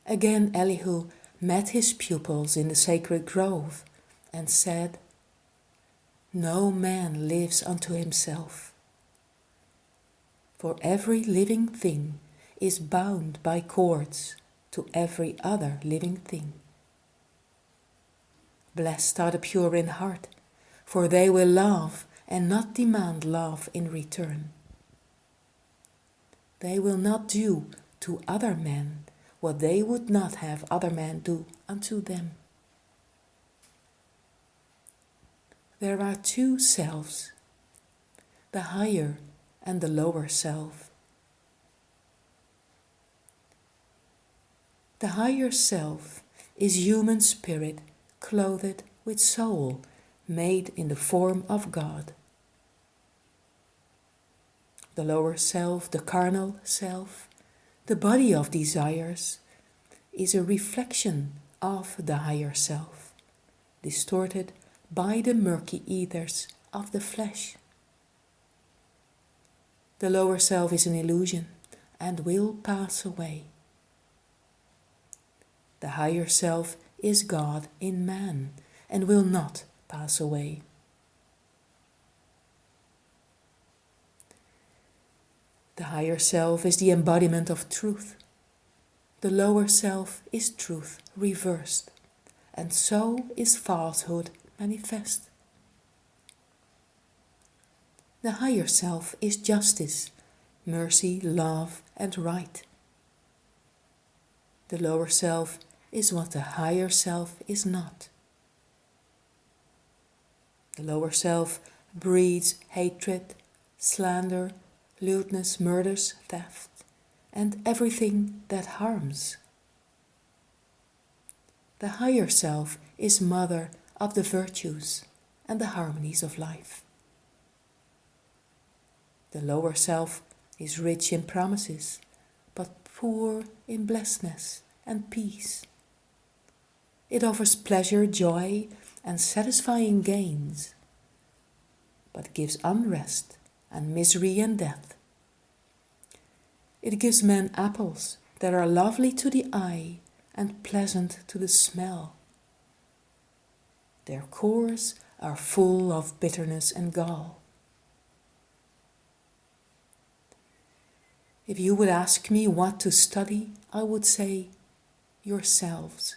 Again Elihu met his pupils in the sacred grove and said, "No man lives unto himself, for every living thing is bound by cords to every other living thing. Blessed are the pure in heart, for they will love and not demand love in return. They will not do to other men what they would not have other men do unto them." There are two selves, the higher and the lower self. The higher self is human spirit clothed with soul, made in the form of God. The lower self, the carnal self, the body of desires, is a reflection of the higher self, distorted by the murky ethers of the flesh. The lower self is an illusion and will pass away. The higher self is God in man and will not pass away. The higher self is the embodiment of truth. The lower self is truth reversed, and so is falsehood manifest. The higher self is justice, mercy, love, and right. The lower self is what the higher self is not. The lower self breeds hatred, slander, lewdness, murders, theft, and everything that harms. The higher self is mother of the virtues and the harmonies of life. The lower self is rich in promises, but poor in blessedness and peace. It offers pleasure, joy, and satisfying gains, but gives unrest and misery and death. It gives men apples that are lovely to the eye and pleasant to the smell. Their cores are full of bitterness and gall. If you would ask me what to study, I would say, yourselves.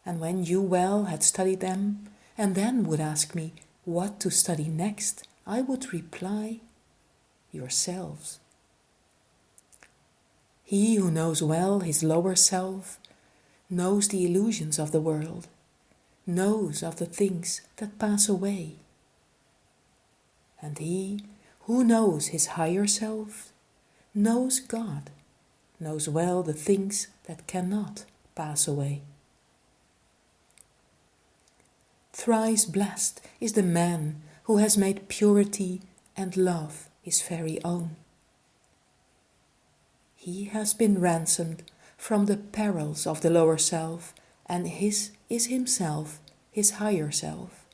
And when you well had studied them, and then would ask me what to study next, I would reply, yourselves. He who knows well his lower self knows the illusions of the world, knows of the things that pass away. And he who knows his higher self knows God, knows well the things that cannot pass away. Thrice blessed is the man who has made purity and love his very own. He has been ransomed from the perils of the lower self, and his is himself his higher self.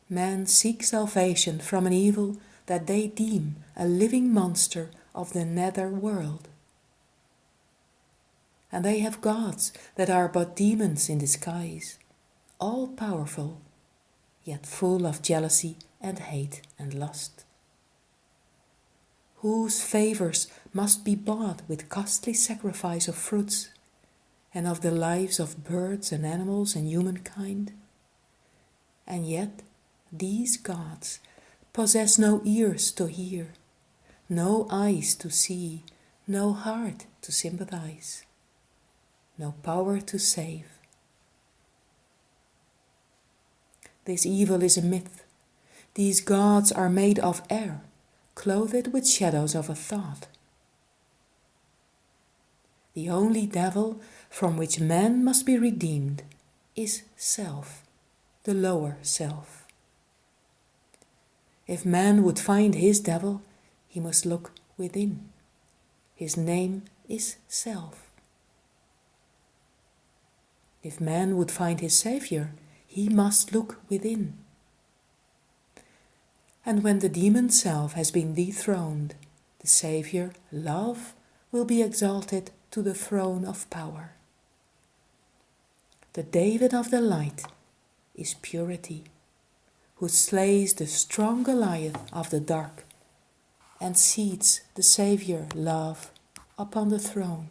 Men seek salvation from an evil that they deem a living monster of the nether world. And they have gods that are but demons in disguise, all powerful, yet full of jealousy and hate and lust, whose favors must be bought with costly sacrifice of fruits and of the lives of birds and animals and humankind. And yet these gods possess no ears to hear, no eyes to see, no heart to sympathize, no power to save. This evil is a myth. These gods are made of air, clothed with shadows of a thought. The only devil from which man must be redeemed is self, the lower self. If man would find his devil, he must look within. His name is self. If man would find his Savior, he must look within. And when the demon self has been dethroned, the Savior, love, will be exalted to the throne of power. The David of the light is purity, who slays the strong Goliath of the dark and seats the Savior, love, upon the throne.